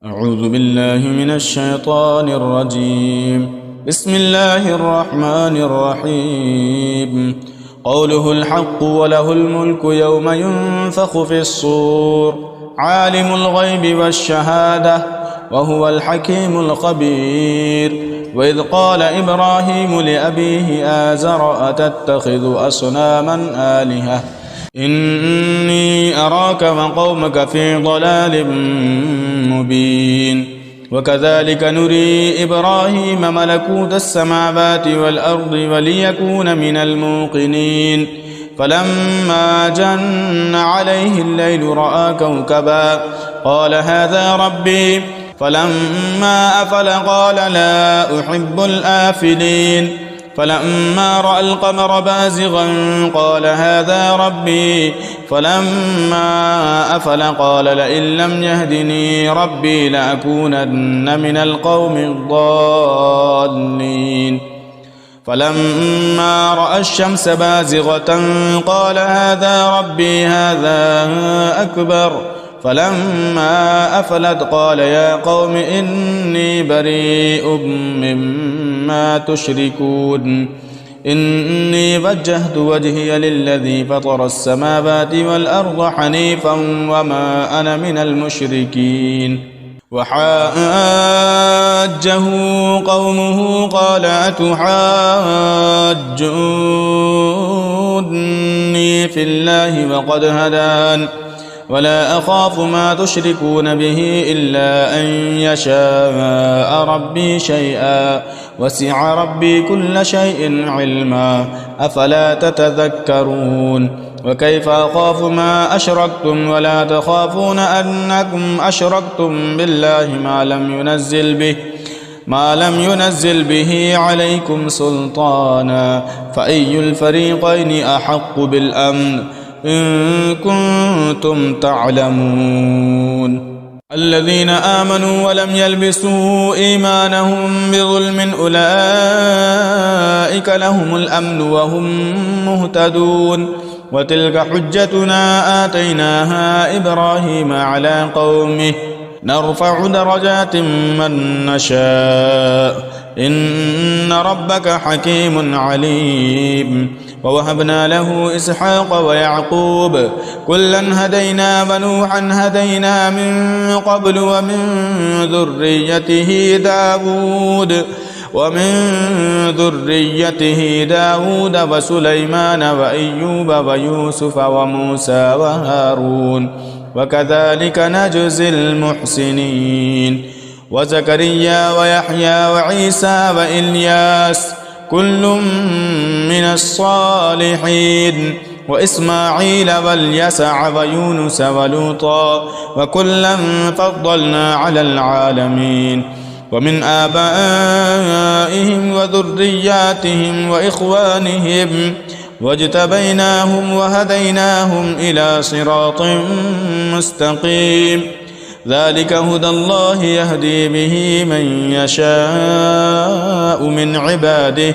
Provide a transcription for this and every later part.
أعوذ بالله من الشيطان الرجيم. بسم الله الرحمن الرحيم. قوله الحق وله الملك يوم ينفخ في الصور عالم الغيب والشهادة وهو الحكيم الخبير. وإذ قال إبراهيم لأبيه آزر أتتخذ أصناما آلهة إني أراك وقومك في ضلال مبين. وكذلك نري إبراهيم ملكوت السماوات والأرض وليكون من الموقنين. فلما جن عليه الليل رأى كوكبا قال هذا ربي فلما أفل قال لا أحب الآفلين. فلما رأى القمر بازغا قال هذا ربي فلما أفل قال لئن لم يهدني ربي لأكونن من القوم الضالين. فلما رأى الشمس بازغة قال هذا ربي هذا أكبر. فلما أفلت قال يا قوم إني بريء مما تشركون إني وجهت وجهي للذي فطر السماوات والأرض حنيفا وما أنا من المشركين. وحاجه قومه قال أتحاجوني في الله وقد هدان ولا أخاف ما تشركون به إلا أن يشاء ربي شيئا وسع ربي كل شيء علما أفلا تتذكرون. وكيف أخاف ما أشركتم ولا تخافون أنكم أشركتم بالله ما لم ينزل به عليكم سلطانا فأي الفريقين أحق بالأمن إن كنتم تعلمون. الذين آمنوا ولم يلبسوا إيمانهم بظلم أولئك لهم الأمن وهم مهتدون. وتلك حجتنا آتيناها إبراهيم على قومه نرفع درجات من نشاء إن ربك حكيم عليم. ووهبنا له إسحاق ويعقوب كلا هدينا ونوحا هدينا من قبل ومن ذريته داود وسليمان وأيوب ويوسف وموسى وهارون وكذلك نجزي المحسنين. وزكريا ويحيى وعيسى وإلياس كل من الصالحين وإسماعيل واليسع ويونس ولوطا وكلا فضلنا على العالمين. ومن آبائهم وذرياتهم وإخوانهم واجتبيناهم وهديناهم إلى صراط مستقيم. ذلك هدى الله يهدي به من يشاء من عباده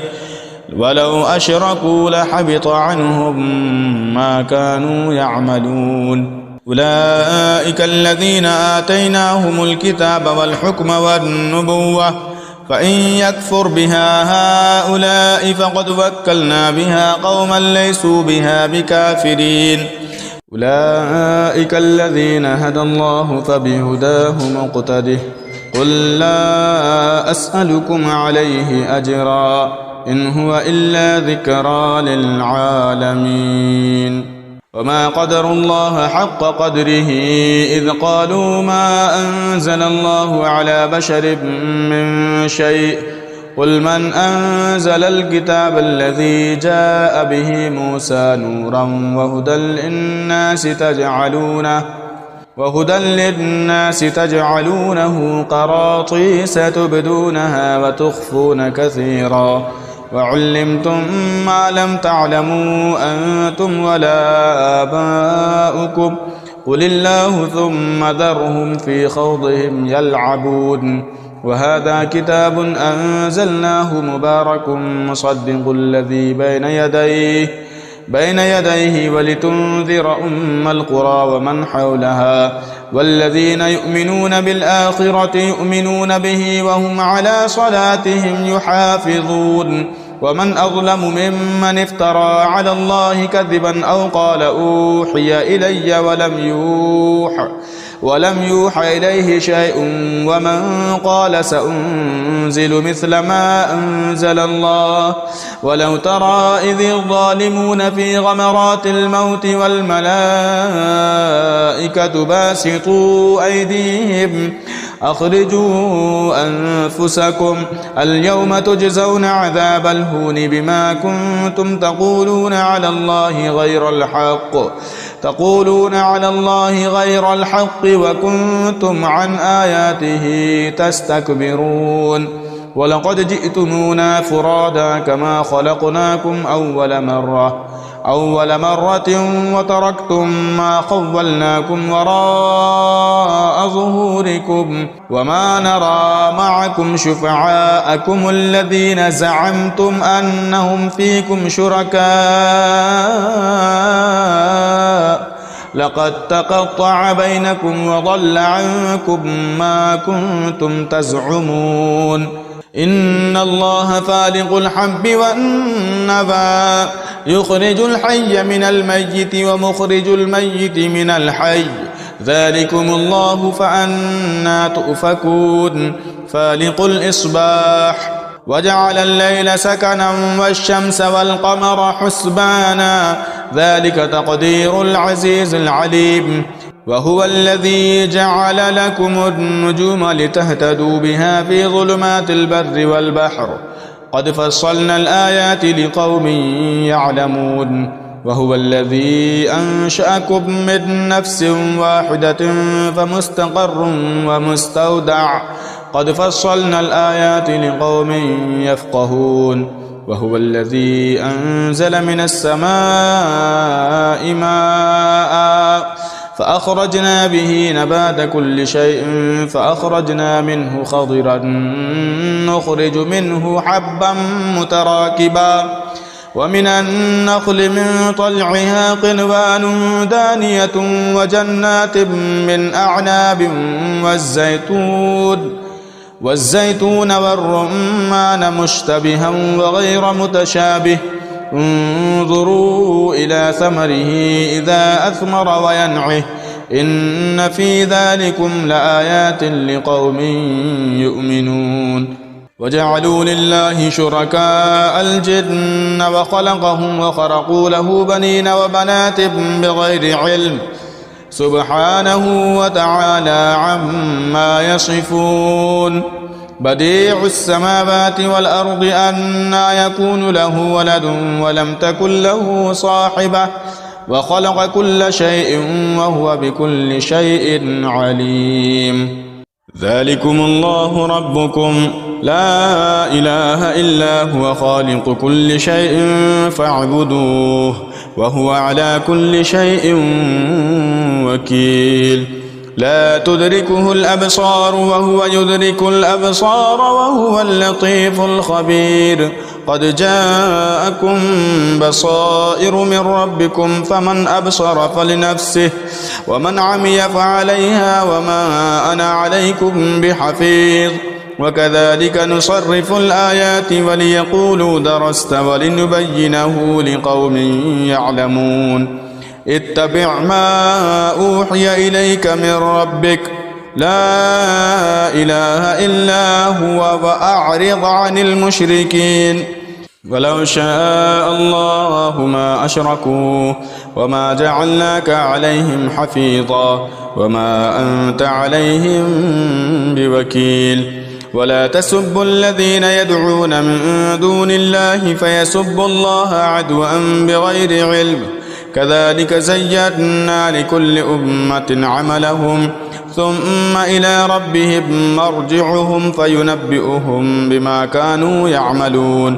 ولو أشركوا لحبط عنهم ما كانوا يعملون. أولئك الذين آتيناهم الكتاب والحكم والنبوة فإن يكفر بها هؤلاء فقد وكلنا بها قوما ليسوا بها بكافرين. أولئك الذين هدى الله فبهداه مقتده قل لا أسألكم عليه أجرا إن هو إلا ذكرى للعالمين. وما قدروا الله حق قدره إذ قالوا ما أنزل الله على بشر من شيء قل من أنزل الكتاب الذي جاء به موسى نورا وهدى للناس تجعلونه قراطيس تبدونها وتخفون كثيرا وعلمتم ما لم تعلموا أنتم ولا آباؤكم قل الله ثم ذرهم في خوضهم يلعبون. وهذا كتاب أنزلناه مبارك مصدق الذي بين يديه بين يديه ولتنذر أم القرى ومن حولها والذين يؤمنون بالآخرة يؤمنون به وهم على صلاتهم يحافظون ومن أظلم ممن افترى على الله كذبا أو قال أوحي إلي ولم يوحى إليه شيء ومن قال سأنزل مثل ما أنزل الله ولو ترى إذ الظالمون في غمرات الموت والملائكة باسطوا أيديهم أخرجوا أنفسكم اليوم تجزون عذاب الهون بما كنتم تقولون على الله غير الحق وكنتم عن آياته تستكبرون ولقد جئتمونا فرادا كما خلقناكم أول مرة وتركتم ما خولناكم وراء ظهوركم وما نرى معكم شفعاءكم الذين زعمتم أنهم فيكم شركاء لقد تقطع بينكم وضل عنكم ما كنتم تزعمون إن الله فالق الحب والنوى يخرج الحي من الميت ومخرج الميت من الحي ذلكم الله فأنى تؤفكون فالق الإصباح وجعل الليل سكنا والشمس والقمر حسبانا ذلك تقدير العزيز العليم وهو الذي جعل لكم النجوم لتهتدوا بها في ظلمات البر والبحر قد فصلنا الآيات لقوم يعلمون وهو الذي أنشأكم من نفس واحدة فمستقر ومستودع قد فصلنا الآيات لقوم يفقهون وهو الذي أنزل من السماء ماء فأخرجنا به نبات كل شيء فأخرجنا منه خضرا نخرج منه حبا متراكبا ومن النخل من طلعها قنوان دانية وجنات من أعناب والزيتون والرمان مشتبها وغير متشابه انظروا إلى ثمره إذا أثمر وينعه إن في ذلكم لآيات لقوم يؤمنون وجعلوا لله شركاء الجن وخلقهم وخرقوا له بنين وبنات بغير علم سبحانه وتعالى عما يصفون بديع السماوات والأرض أنى يكون له ولد ولم تكن له صاحبة وخلق كل شيء وهو بكل شيء عليم ذلكم الله ربكم لا إله إلا هو خالق كل شيء فاعبدوه وهو على كل شيء وكيل لا تدركه الأبصار وهو يدرك الأبصار وهو اللطيف الخبير قد جاءكم بصائر من ربكم فمن أبصر فلنفسه ومن عمي فعليها وما أنا عليكم بحفيظ وكذلك نصرف الآيات وليقولوا درست ولنبينه لقوم يعلمون اتبع ما أوحي إليك من ربك لا إله إلا هو وأعرض عن المشركين ولو شاء الله ما أشركوا وما جعلناك عليهم حفيظا وما أنت عليهم بوكيل ولا تسبوا الذين يدعون من دون الله فيسبوا الله عدوا بغير علم كذلك زينا لكل أمة عملهم ثم إلى ربهم مرجعهم فينبئهم بما كانوا يعملون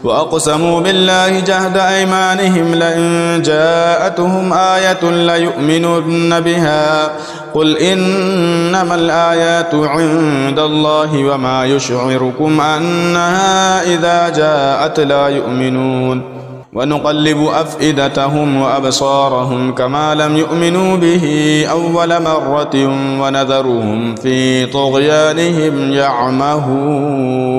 وأقسموا بالله جهد أيمانهم لئن جاءتهم آية ليؤمنن بها قل إنما الآيات عند الله وما يشعركم أنها إذا جاءت لا يؤمنون ونقلب أفئدتهم وأبصارهم كما لم يؤمنوا به أول مرة ونذرهم في طغيانهم يعمهون.